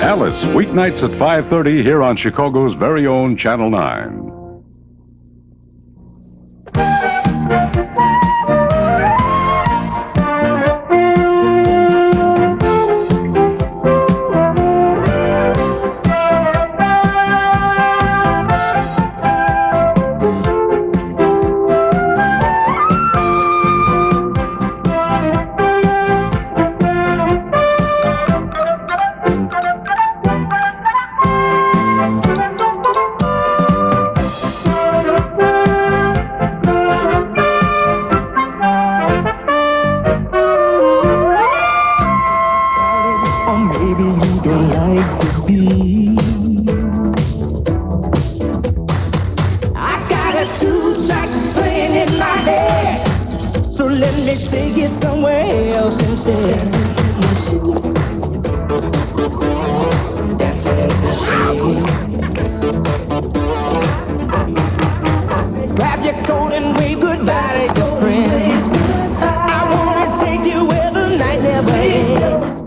Alice, weeknights at 5:30 here on Chicago's very own Channel 9.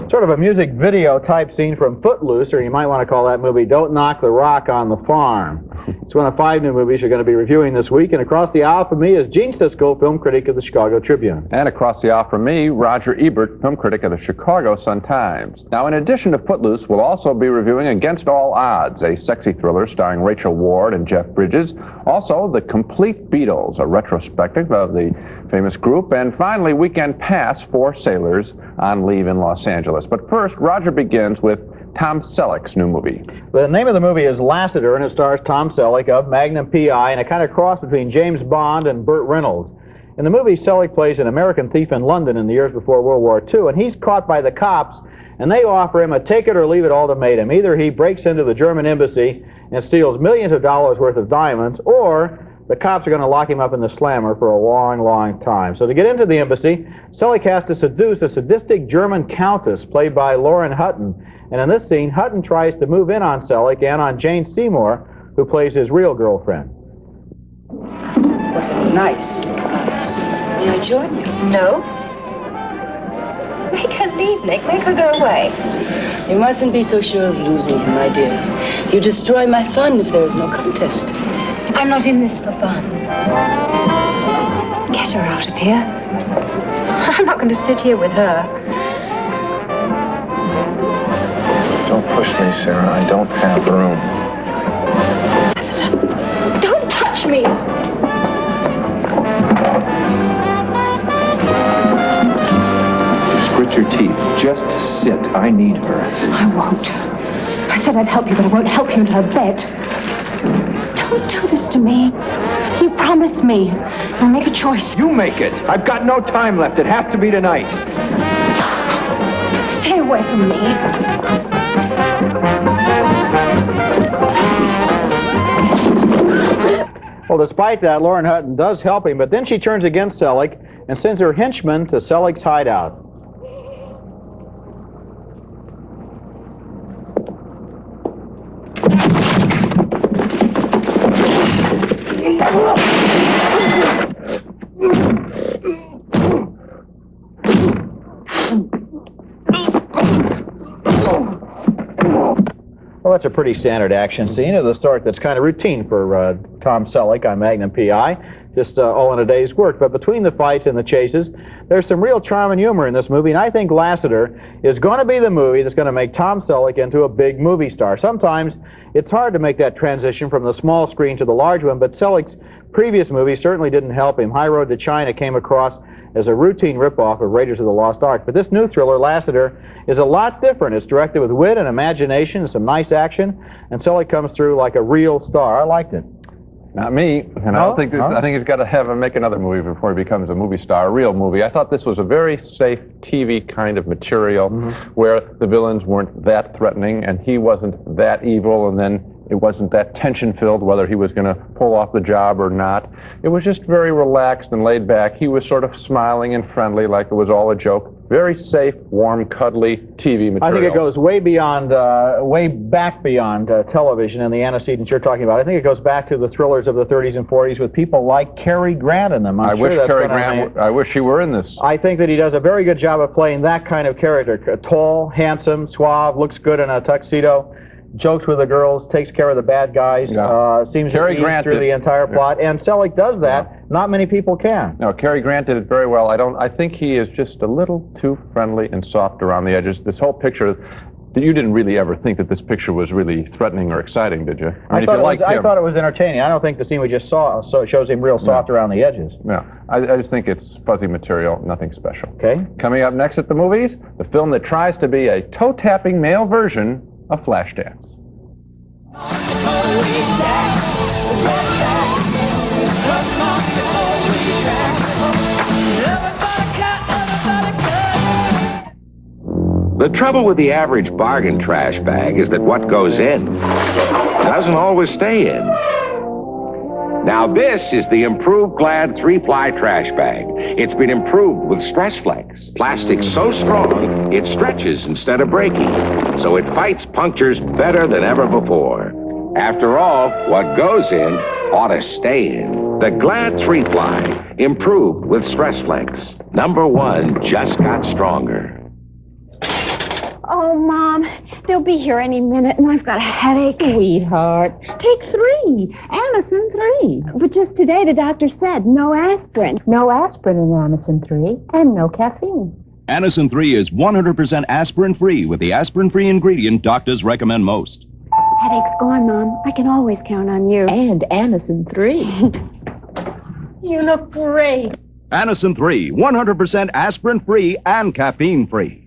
Sort of a music video type scene from Footloose, or you might want to call that movie Don't Knock the Rock on the Farm. It's one of 5 new movies you're going to be reviewing this week, and across the aisle from me is Gene Siskel, film critic of the Chicago Tribune. And across the aisle from me, Roger Ebert, film critic of the Chicago Sun-Times. Now, in addition to Footloose, we'll also be reviewing Against All Odds, a sexy thriller starring Rachel Ward and Jeff Bridges. Also, The Complete Beatles, a retrospective of the famous group. And finally, Weekend Pass for sailors on leave in Los Angeles. But first, Roger begins with Tom Selleck's new movie. The name of the movie is Lassiter, and it stars Tom Selleck of Magnum P.I. and a kind of cross between James Bond and Burt Reynolds. In the movie, Selleck plays an American thief in London in the years before World War II, and he's caught by the cops, and they offer him a take-it-or-leave-it ultimatum. Either he breaks into the German embassy and steals millions of dollars worth of diamonds, or the cops are going to lock him up in the slammer for a long, long time. So to get into the embassy, Selleck has to seduce a sadistic German countess played by Lauren Hutton. And in this scene, Hutton tries to move in on Selleck and on Jane Seymour, who plays his real girlfriend. What a nice surprise. May I join you? No. Make her leave, Nick. Make her go away. You mustn't be so sure of losing him, my dear. You destroy my fun if there is no contest. I'm not in this for fun. Get her out of here. I'm not going to sit here with her. Don't push me, Sarah. I don't have room. Don't touch me! Grit your teeth. Just sit. I need her. I won't. I said I'd help you, but I won't help you into her bed. Don't do this to me. You promised me. Now make a choice. You make it. I've got no time left. It has to be tonight. Stay away from me. Well, despite that, Lauren Hutton does help him, but then she turns against Selleck and sends her henchmen to Selleck's hideout. Well, that's a pretty standard action scene of the sort that's kind of routine for Tom Selleck on Magnum P.I. Just all in a day's work. But between the fights and the chases, there's some real charm and humor in this movie, and I think Lassiter is going to be the movie that's going to make Tom Selleck into a big movie star. Sometimes it's hard to make that transition from the small screen to the large one, but Selleck's previous movie certainly didn't help him. High Road to China came across as a routine ripoff of Raiders of the Lost Ark. But this new thriller, Lassiter, is a lot different. It's directed with wit and imagination and some nice action, and Selleck comes through like a real star. I liked it. Not me, and I think he's got to make another movie before he becomes a movie star, a real movie. I thought this was a very safe TV kind of material where the villains weren't that threatening and he wasn't that evil, and then It wasn't that tension-filled whether he was going to pull off the job or not. It was just very relaxed and laid back. He was sort of smiling and friendly like it was all a joke. Very safe, warm, cuddly TV material. I think it goes way beyond, way back beyond television and the antecedents you're talking about. I think it goes back to the thrillers of the 30s and 40s with people like Cary Grant in them. I wish he were in this. I think that he does a very good job of playing that kind of character. Tall, handsome, suave, looks good in a tuxedo, jokes with the girls, takes care of the bad guys, seems to ease through the entire plot, and Selick does that. Not many people can. No, Cary Grant did it very well. I think he is just a little too friendly and soft around the edges. This whole picture, you didn't really ever think that this picture was really threatening or exciting, did you? I thought it was entertaining. I don't think the scene we just saw shows him real soft around the edges. Yeah, I just think it's fuzzy material, nothing special. Okay. Coming up next at the movies, the film that tries to be a toe-tapping male version of Flashdance. The trouble with the average bargain trash bag is that what goes in doesn't always stay in. Now this is the improved Glad 3-ply trash bag. It's been improved with Stress Flex. Plastic so strong, it stretches instead of breaking. So it fights punctures better than ever before. After all, what goes in ought to stay in. The Glad 3-ply, improved with Stress Flex. #1 just got stronger. Oh, Mom, they'll be here any minute, and I've got a headache. Sweetheart, take 3. Anacin 3. But just today, the doctor said no aspirin. No aspirin in Anacin 3, and no caffeine. Anacin 3 is 100% aspirin-free with the aspirin-free ingredient doctors recommend most. Headache's gone, Mom. I can always count on you. And Anacin 3. You look great. Anacin 3, 100% aspirin-free and caffeine-free.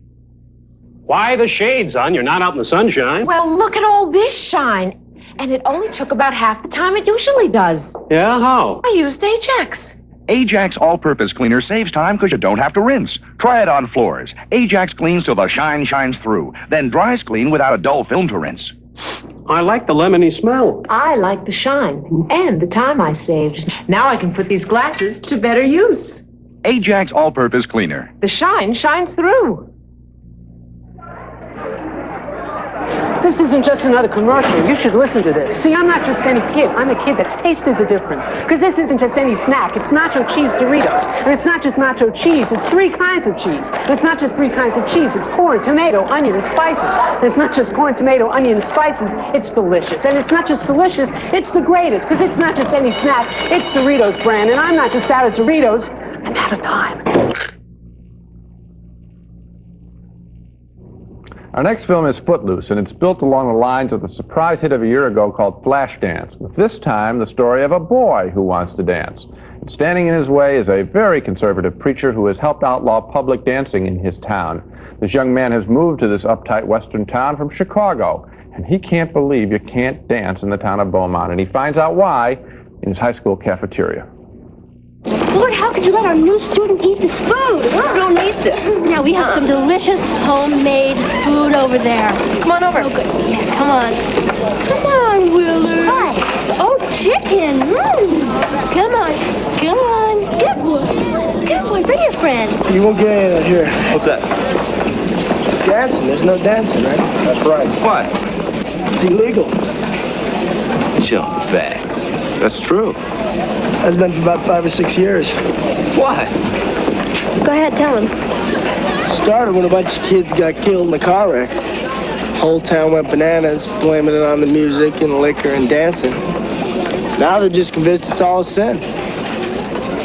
Why the shades on? You're not out in the sunshine. Well, look at all this shine. And it only took about half the time it usually does. Yeah, how? I used Ajax. Ajax All-Purpose Cleaner saves time because you don't have to rinse. Try it on floors. Ajax cleans till the shine shines through. Then dries clean without a dull film to rinse. I like the lemony smell. I like the shine and the time I saved. Now I can put these glasses to better use. Ajax All-Purpose Cleaner. The shine shines through. This isn't just another commercial. You should listen to this. See, I'm not just any kid. I'm the kid that's tasted the difference. Because this isn't just any snack. It's nacho cheese Doritos. And it's not just nacho cheese. It's 3 kinds of cheese. And it's not just 3 kinds of cheese. It's corn, tomato, onion, and spices. And it's not just corn, tomato, onion, and spices. It's delicious. And it's not just delicious. It's the greatest. Because it's not just any snack. It's Doritos brand. And I'm not just out of Doritos. I'm out of time. Our next film is Footloose, and it's built along the lines of the surprise hit of a year ago called Flashdance, with this time the story of a boy who wants to dance. And standing in his way is a very conservative preacher who has helped outlaw public dancing in his town. This young man has moved to this uptight western town from Chicago, and he can't believe you can't dance in the town of Beaumont, and he finds out why in his high school cafeteria. Lord, how could you let our new student eat this food? We don't eat this. Now, we have some delicious homemade food over there. Come on over. So good. Yeah, come on. Come on, Willard. Hi. Oh, chicken. Come on. Come on. Good boy. Good boy. Bring your friend. You won't get any of that here. What's that? Dancing. There's no dancing, right? That's right. What? It's illegal. Jump back. That's true. That's been for about 5 or 6 years. What? Go ahead, tell him. Started when a bunch of kids got killed in a car wreck. Whole town went bananas, blaming it on the music and liquor and dancing. Now they're just convinced it's all a sin.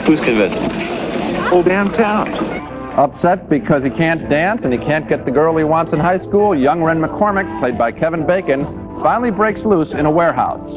Who's convinced? Whole damn town. Upset because he can't dance and he can't get the girl he wants in high school, young Ren McCormick, played by Kevin Bacon, finally breaks loose in a warehouse.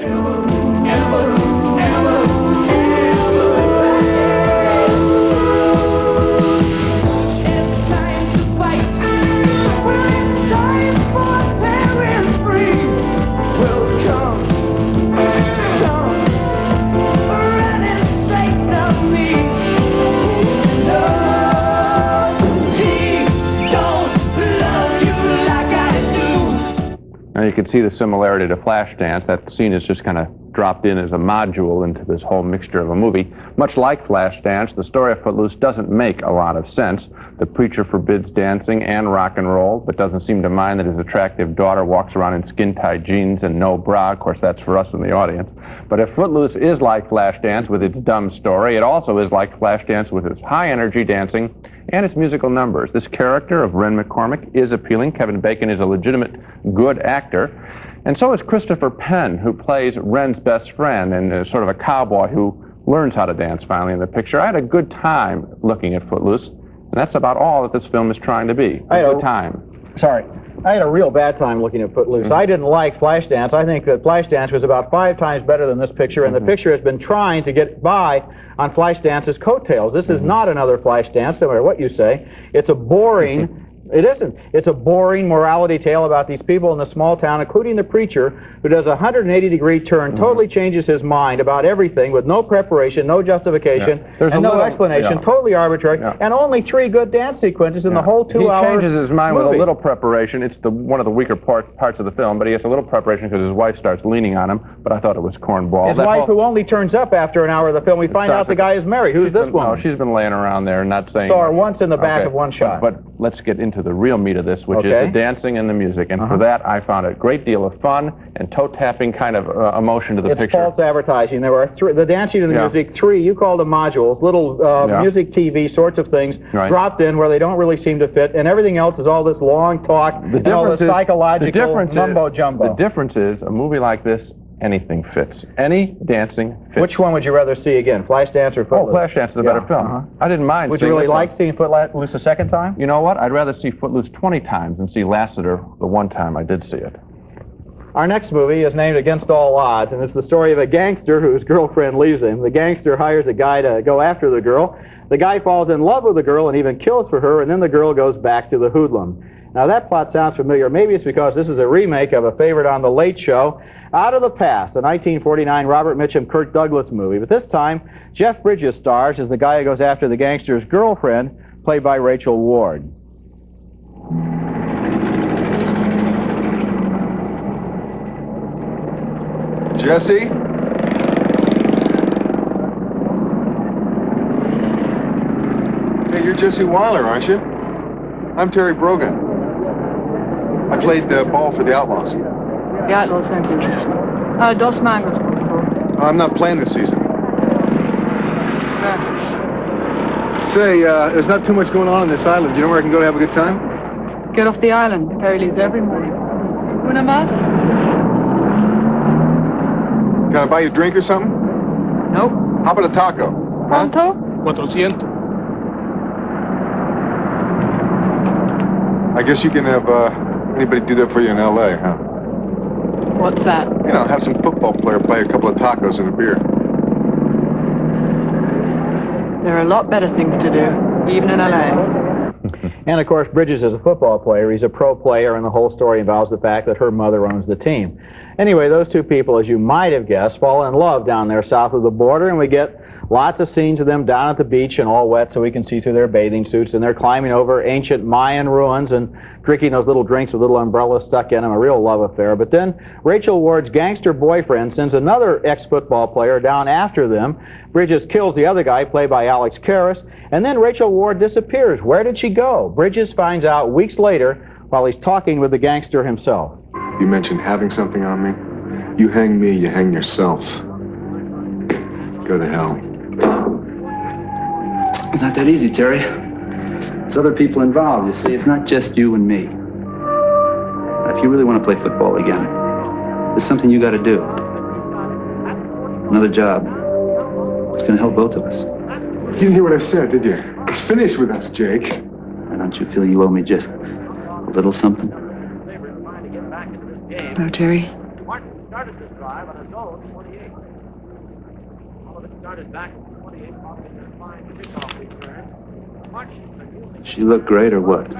you can see the similarity to Flashdance. That scene is just kind of dropped in as a module into this whole mixture of a movie. Much like Flashdance, the story of Footloose doesn't make a lot of sense. The preacher forbids dancing and rock and roll, but doesn't seem to mind that his attractive daughter walks around in skin-tight jeans and no bra. Of course, that's for us in the audience. But if Footloose is like Flashdance with its dumb story, it also is like Flashdance with its high-energy dancing and its musical numbers. This character of Ren McCormick is appealing. Kevin Bacon is a legitimate good actor. And so is Christopher Penn, who plays Ren's best friend and is sort of a cowboy who learns how to dance finally in the picture. I had a good time looking at Footloose, and that's about all that this film is trying to be. A good time. Sorry. I had a real bad time looking at Footloose. I didn't like Flashdance. I think that Flashdance was about 5 times better than this picture, and the picture has been trying to get by on Flashdance's coattails. This is not another Flashdance, no matter what you say. It's a boring... It isn't. It's a boring morality tale about these people in the small town, including the preacher, who does a 180-degree turn, totally changes his mind about everything with no preparation, no justification, and no explanation, totally arbitrary, and only 3 good dance sequences in the whole 2-hour He changes his mind movie. with a little preparation. It's one of the weaker parts of the film, but he has a little preparation because his wife starts leaning on him, but I thought it was cornball. His wife, who only turns up after an hour of the film, we find out the guy is married. Who's this woman? No, she's been laying around there and not saying... Saw her once in the back of one shot. But let's get into the real meat of this, which is the dancing and the music. And for that, I found a great deal of fun and toe-tapping kind of emotion to the picture. It's false advertising. There were the dancing and the music, 3, you call them modules, little music TV sorts of things dropped in where they don't really seem to fit, and everything else is all this long talk and all this psychological mumbo-jumbo. The difference is, a movie like this, anything fits. Any dancing fits. Which one would you rather see again, Flashdance or Footloose? Oh, Flashdance is a better film. I didn't mind Would you really like seeing Footloose a second time? You know what? I'd rather see Footloose 20 times than see Lassiter the one time I did see it. Our next movie is named Against All Odds, and it's the story of a gangster whose girlfriend leaves him. The gangster hires a guy to go after the girl. The guy falls in love with the girl and even kills for her, and then the girl goes back to the hoodlum. Now that plot sounds familiar. Maybe it's because this is a remake of a favorite on The Late Show, Out of the Past, a 1949 Robert Mitchum, Kirk Douglas movie. But this time, Jeff Bridges stars as the guy who goes after the gangster's girlfriend, played by Rachel Ward. Jesse? Hey, you're Jesse Weiler, aren't you? I'm Terry Brogan. I played ball for the Outlaws. The Outlaws don't interest me. Dos Mangos, por favor. I'm not playing this season. Gracias. Say, there's not too much going on this island. Do you know where I can go to have a good time? Get off the island. The ferry leaves every morning. Una más? Can I buy you a drink or something? Nope. How about a taco? ¿Cuánto? 400. I guess you can have anybody do that for you in L.A., huh? What's that? You know, have some football player buy a couple of tacos and a beer. There are a lot better things to do, even in L.A. And of course, Bridges is a football player. He's a pro player, and the whole story involves the fact that her mother owns the team. Anyway, those two people, as you might have guessed, fall in love down there south of the border, and we get lots of scenes of them down at the beach and all wet so we can see through their bathing suits, and they're climbing over ancient Mayan ruins and drinking those little drinks with little umbrellas stuck in them, a real love affair. But then Rachel Ward's gangster boyfriend sends another ex-football player down after them. Bridges kills the other guy, played by Alex Karras, and then Rachel Ward disappears. Where did she go? Bridges finds out weeks later while he's talking with the gangster himself. You mentioned having something on me. You hang me, you hang yourself. Go to hell. It's not that easy, Terry. There's other people involved, you see. It's not just you and me. If you really want to play football again, there's something you got to do. Another job. It's going to help both of us. You didn't hear what I said, did you? It's finished with us, Jake. And don't you feel you owe me just a little something? No, Terry. She look great or what?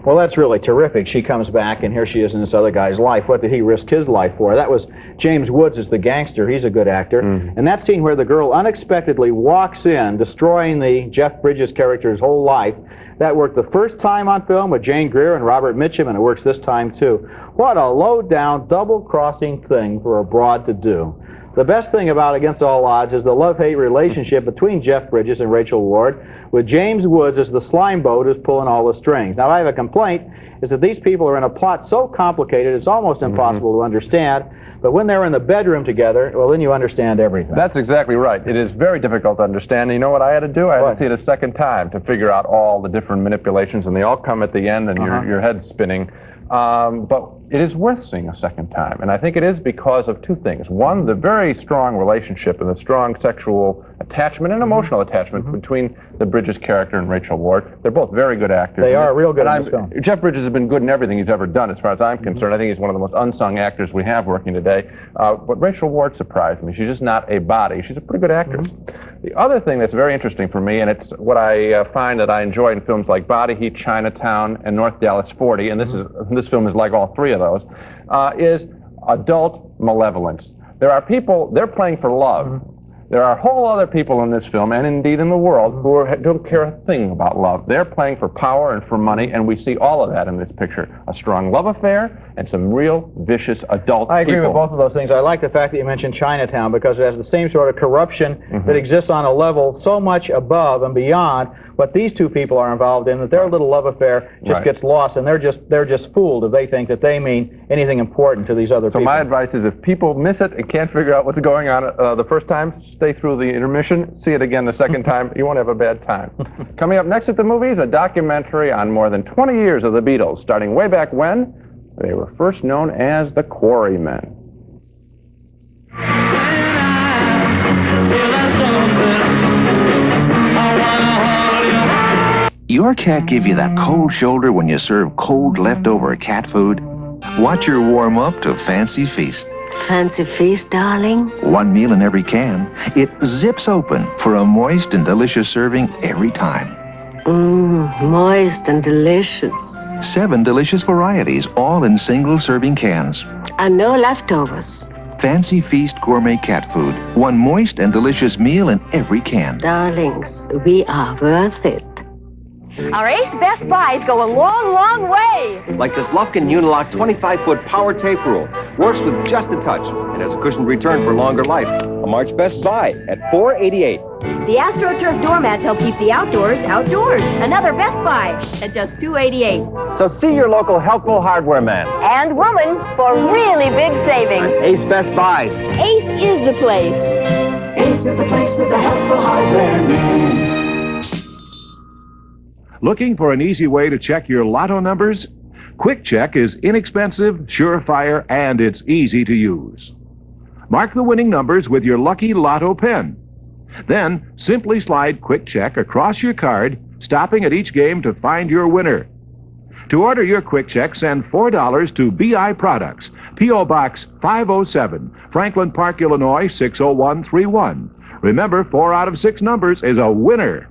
Well, that's really terrific. She comes back, and here she is in this other guy's life. What did he risk his life for? That was James Woods as the gangster. He's a good actor. And that scene where the girl unexpectedly walks in, destroying the Jeff Bridges character's whole life, That worked the first time on film with Jane Greer and Robert Mitchum, and it works this time too. What a low-down, double-crossing thing for a broad to do. The best thing about Against All Odds is the love-hate relationship between Jeff Bridges and Rachel Ward, with James Woods as the slime boat who's pulling all the strings. Now, I have a complaint, is that these people are in a plot so complicated it's almost impossible to understand, but when they're in the bedroom together, well, then you understand everything. That's exactly right. It is very difficult to understand. You know what I had to do? I had to see it a second time to figure out all the different manipulations, and they all come at the end, and your head's spinning. But it is worth seeing a second time, and I think it is because of two things. One, the very strong relationship and the strong sexual attachment and emotional attachment between the Bridges character and Rachel Ward. They're both very good actors. They are real good in this film. Jeff Bridges has been good in everything he's ever done, as far as I'm concerned. I think he's one of the most unsung actors we have working today. But Rachel Ward surprised me. She's just not a body. She's a pretty good actress. The other thing that's very interesting for me, and it's what I find that I enjoy in films like Body Heat, Chinatown, and North Dallas 40, and this film is like all three of those, is adult malevolence. There are people, they're playing for love. There are whole other people in this film, and indeed in the world, who don't care a thing about love. They're playing for power and for money, and we see all of that in this picture. A strong love affair and some real vicious adult people. I agree with both of those things. I like the fact that you mentioned Chinatown, because it has the same sort of corruption that exists on a level so much above and beyond what these two people are involved in, that their little love affair just gets lost, and they're just fooled if they think that they mean anything important to these other people. So my advice is, if people miss it and can't figure out what's going on the first time, stay through the intermission, see it again the second time. You won't have a bad time. Coming up next at the movies, a documentary on more than 20 years of the Beatles, starting way back when they were first known as the Quarrymen. Your cat give you that cold shoulder when you serve cold leftover cat food? Watch your warm up to Fancy Feast. Fancy Feast, darling? One meal in every can. It zips open for a moist and delicious serving every time. Moist and delicious. 7 delicious varieties, all in single serving cans. And no leftovers. Fancy Feast gourmet cat food. One moist and delicious meal in every can. Darlings, we are worth it. Our Ace Best Buys go a long, long way. Like this Lufkin Unilock 25-foot power tape rule. Works with just a touch and has a cushioned return for longer life. A March Best Buy at $4.88. The AstroTurf doormats help keep the outdoors outdoors. Another Best Buy at just $2.88. So see your local helpful hardware man. And woman for really big savings. Ace Best Buys. Ace is the place. Ace is the place with the helpful hardware man. Looking for an easy way to check your lotto numbers? Quick Check is inexpensive, surefire, and it's easy to use. Mark the winning numbers with your lucky lotto pen. Then simply slide Quick Check across your card, stopping at each game to find your winner. To order your Quick Check, send $4 to BI Products, P.O. Box 507, Franklin Park, Illinois 60131. Remember, 4 out of 6 numbers is a winner.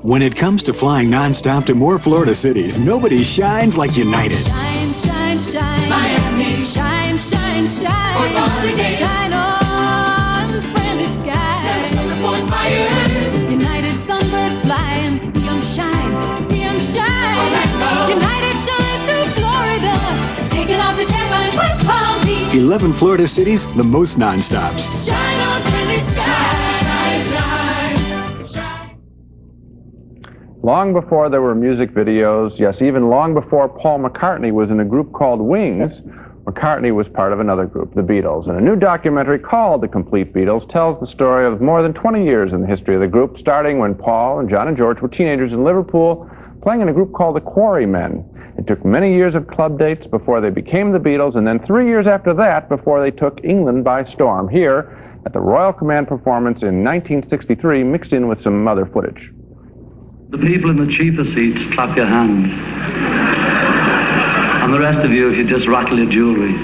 When it comes to flying nonstop to more Florida cities, nobody shines like United. Shine, shine, shine. Miami. Shine, shine, shine. Fort Lauderdale. Shine on the friendly skies. Sarasota, Fort Myers. United sunbirds fly and see 'em shine. See 'em shine. Orlando. United shines through Florida. Taking off the jet with Palm Beach. 11 Florida cities, the most nonstops. Shine on friendly skies. Shine, shine, shine. Long before there were music videos, yes, even long before Paul McCartney was in a group called Wings, McCartney was part of another group, the Beatles. And a new documentary called The Complete Beatles tells the story of more than 20 years in the history of the group, starting when Paul and John and George were teenagers in Liverpool, playing in a group called the Quarrymen. It took many years of club dates before they became the Beatles, and then 3 years after that before they took England by storm, here at the Royal Command performance in 1963, mixed in with some other footage. The people in the cheaper seats, clap your hands. And the rest of you, if you just rattle your jewelry.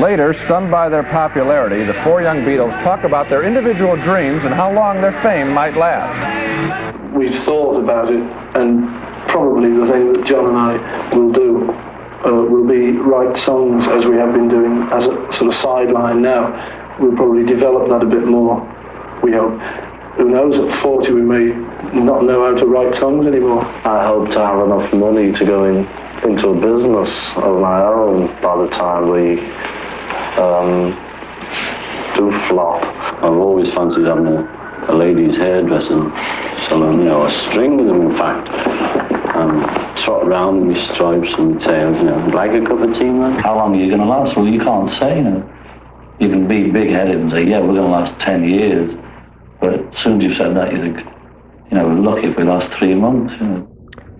Later, stunned by their popularity, the four young Beatles talk about their individual dreams and how long their fame might last. We've thought about it, and probably the thing that John and I will do will be write songs as we have been doing as a sort of sideline now. We'll probably develop that a bit more, we hope. Who knows, at 40 we may not know how to write songs anymore. I hope to have enough money to go into a business of my own by the time we do flop. I've always fancied having a lady's hairdressing salon, you know, a string with them, in fact, and trot around with my stripes and my tails, you know, like a cup of tea, man. How long are you going to last? Well, you can't say, you know. You can be big-headed and say, yeah, we're going to last 10 years. But as soon as you've said that, you think, you know, we're lucky if we last 3 months, you know.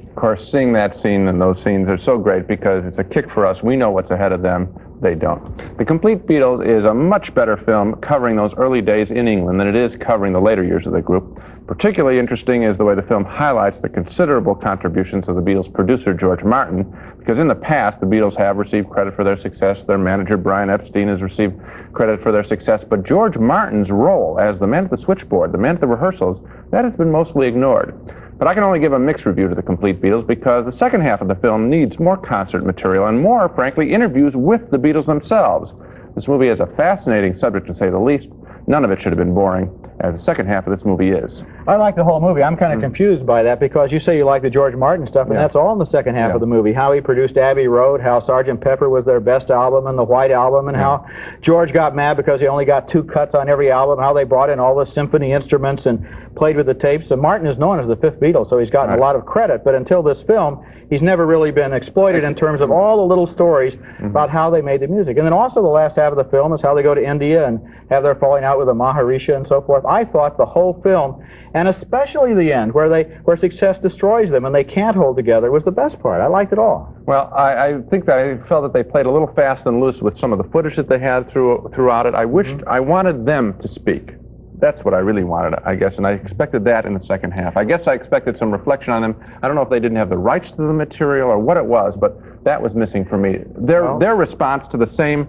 Of course, seeing that scene and those scenes are so great because it's a kick for us. We know what's ahead of them. They don't. The Complete Beatles is a much better film covering those early days in England than it is covering the later years of the group. Particularly interesting is the way the film highlights the considerable contributions of the Beatles' producer, George Martin, because in the past, the Beatles have received credit for their success. Their manager, Brian Epstein, has received credit for their success. But George Martin's role as the man at the switchboard, the man at the rehearsals, that has been mostly ignored. But I can only give a mixed review to the Complete Beatles because the second half of the film needs more concert material and more, frankly, interviews with the Beatles themselves. This movie is a fascinating subject, to say the least. None of it should have been boring, as the second half of this movie is. I like the whole movie. I'm kind of confused by that because you say you like the George Martin stuff, and that's all in the second half of the movie. How he produced Abbey Road, how Sgt. Pepper was their best album and the White Album, and how George got mad because he only got 2 cuts on every album, how they brought in all the symphony instruments and played with the tapes. So Martin is known as the fifth Beatle, so he's gotten a lot of credit, but until this film, he's never really been exploited in terms of all the little stories about how they made the music. And then also the last half of the film is how they go to India and have their falling out with the Maharishi and so forth. I thought the whole film, and especially the end, where success destroys them and they can't hold together, was the best part. I liked it all. Well, I think that I felt that they played a little fast and loose with some of the footage that they had throughout it. I wished, I wanted them to speak. That's what I really wanted, I guess, and I expected that in the second half. I guess I expected some reflection on them. I don't know if they didn't have the rights to the material or what it was, but that was missing for me. Their response to the same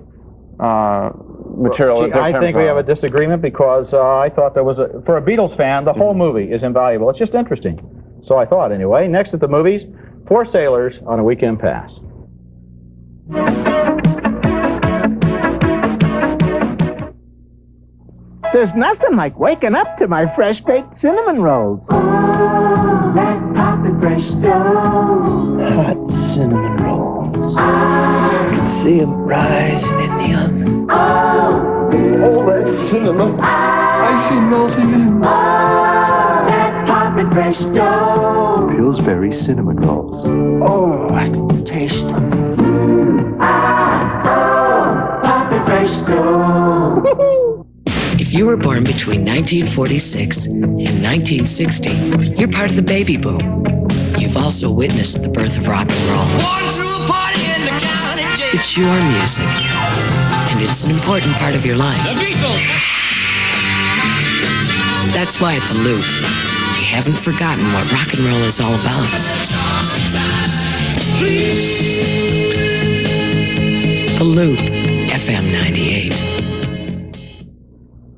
material. Gee, I think we have a disagreement because I thought there was for a Beatles fan, the whole movie is invaluable. It's just interesting. So I thought, anyway. Next at the movies, 4 Sailors on a Weekend Pass. There's nothing like waking up to my fresh-baked cinnamon rolls. Oh, that poppin' fresh stove. Hot cinnamon rolls. I can see them rising in the oven. Oh, that cinnamon. I see melting in. Oh, that poppin' fresh stove. Pillsbury cinnamon rolls. Oh, I can taste them. Oh, poppin' fresh stove. If you were born between 1946 and 1960, you're part of the baby boom. You've also witnessed the birth of rock and roll. It's your music, and it's an important part of your life. The Beatles! That's why at the Loop, we haven't forgotten what rock and roll is all about. The Loop, FM 98.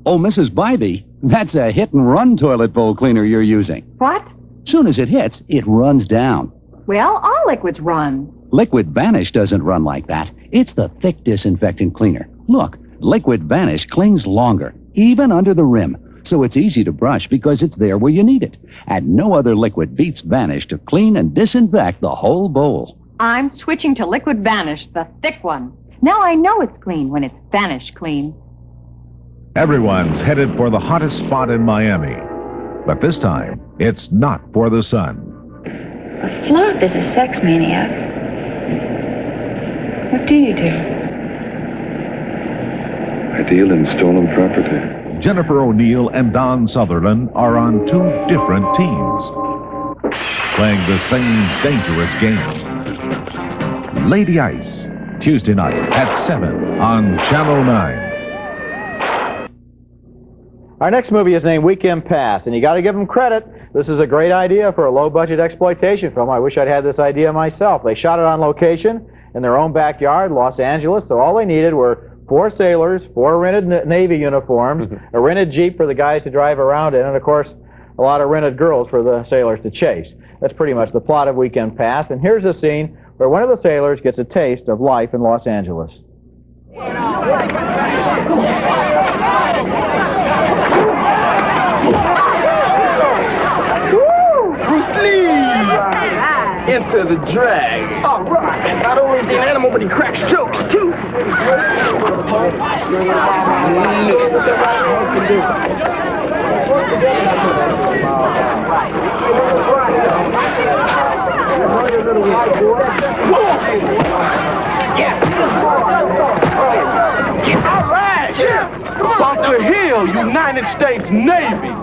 Oh, Mrs. Bybee, that's a hit-and-run toilet bowl cleaner you're using. What? Soon as it hits, it runs down. Well, all liquids run. Liquid Vanish doesn't run like that. It's the thick disinfectant cleaner. Look, Liquid Vanish clings longer, even under the rim, so it's easy to brush because it's there where you need it. And no other liquid beats Vanish to clean and disinfect the whole bowl. I'm switching to Liquid Vanish, the thick one. Now I know it's clean when it's Vanish clean. Everyone's headed for the hottest spot in Miami. But this time, it's not for the sun. Fluff is a sex maniac. What do you do? I deal in stolen property. Jennifer O'Neill and Don Sutherland are on 2 different teams, playing the same dangerous game. Lady Ice, Tuesday night at 7 on Channel 9. Our next movie is named Weekend Pass, and you got to give them credit. This is a great idea for a low-budget exploitation film. I wish I'd had this idea myself. They shot it on location in their own backyard, Los Angeles, so all they needed were 4 sailors, 4 rented Navy uniforms, a rented Jeep for the guys to drive around in, and of course, a lot of rented girls for the sailors to chase. That's pretty much the plot of Weekend Pass, and here's a scene where one of the sailors gets a taste of life in Los Angeles. Into the drag. All right. Not only is he an animal, but he cracks jokes, too. All right. Yeah. Bunker Hill, United States Navy.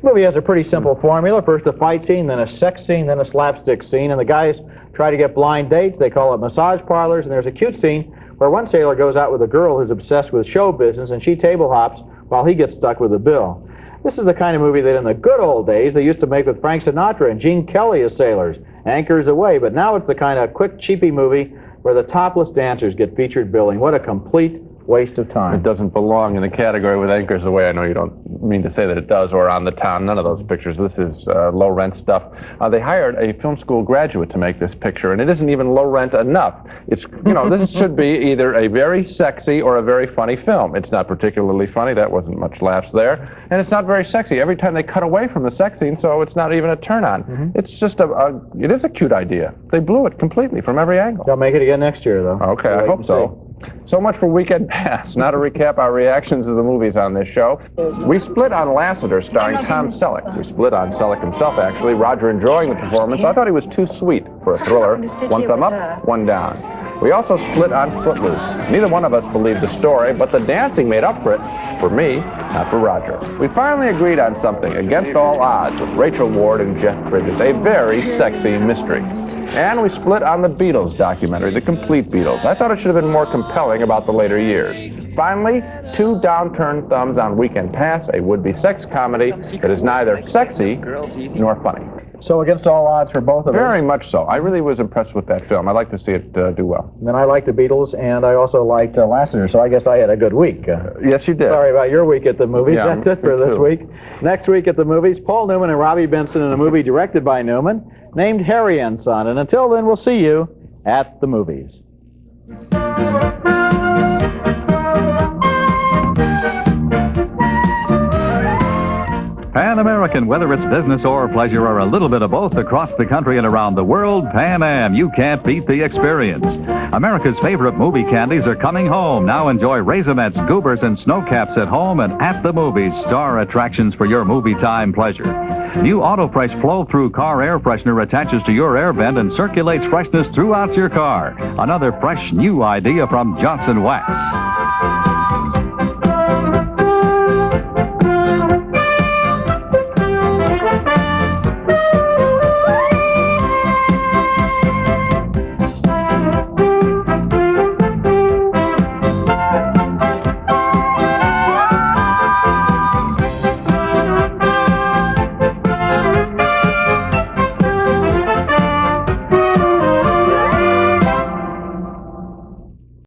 The movie has a pretty simple formula. First a fight scene, then a sex scene, then a slapstick scene, and the guys try to get blind dates. They call it massage parlors, and there's a cute scene where one sailor goes out with a girl who's obsessed with show business, and she table hops while he gets stuck with a bill. This is the kind of movie that in the good old days they used to make with Frank Sinatra and Gene Kelly as sailors, Anchors Away, but now it's the kind of quick, cheapy movie where the topless dancers get featured billing. What a complete waste of time. It doesn't belong in the category with Anchors Away. I know you don't mean to say that it does, or On the Town. None of those pictures. This is low-rent stuff. They hired a film school graduate to make this picture, and it isn't even low-rent enough. It's, you know, this should be either a very sexy or a very funny film. It's not particularly funny. That wasn't much laughs there. And it's not very sexy. Every time they cut away from the sex scene, so it's not even a turn-on. It's just it is a cute idea. They blew it completely from every angle. They'll make it again next year, though. Okay, I hope so. So much for Weekend Pass. Now to recap our reactions to the movies on this show. We split on Lassiter, starring Tom Selleck. We split on Selleck himself, actually. Roger enjoying the performance. I thought he was too sweet for a thriller. One thumb up, one down. We also split on Footloose. Neither one of us believed the story, but the dancing made up for it. For me, not for Roger. We finally agreed on something, Against All Odds, with Rachel Ward and Jeff Bridges. A very sexy mystery. And we split on the Beatles documentary, The Complete Beatles. I thought it should have been more compelling about the later years. Finally, 2 downturned thumbs on Weekend Pass, a would-be sex comedy that is neither sexy nor funny. So Against All Odds for both of us. Very much so. I really was impressed with that film. I'd like to see it do well. And then I liked the Beatles, and I also liked Lassiter, so I guess I had a good week. Yes, you did. Sorry about your week at the movies. Yeah, that's it for this week. Next week at the movies, Paul Newman and Robbie Benson in a movie directed by Newman, named Harry and Son. And until then, we'll see you at the movies. Pan American, whether it's business or pleasure or a little bit of both across the country and around the world, Pan Am, you can't beat the experience. America's favorite movie candies are coming home. Now enjoy Raisinets, Goobers, and Snowcaps at home and at the movies, star attractions for your movie time pleasure. New AutoFresh flow-through car air freshener attaches to your air vent and circulates freshness throughout your car. Another fresh new idea from Johnson Wax.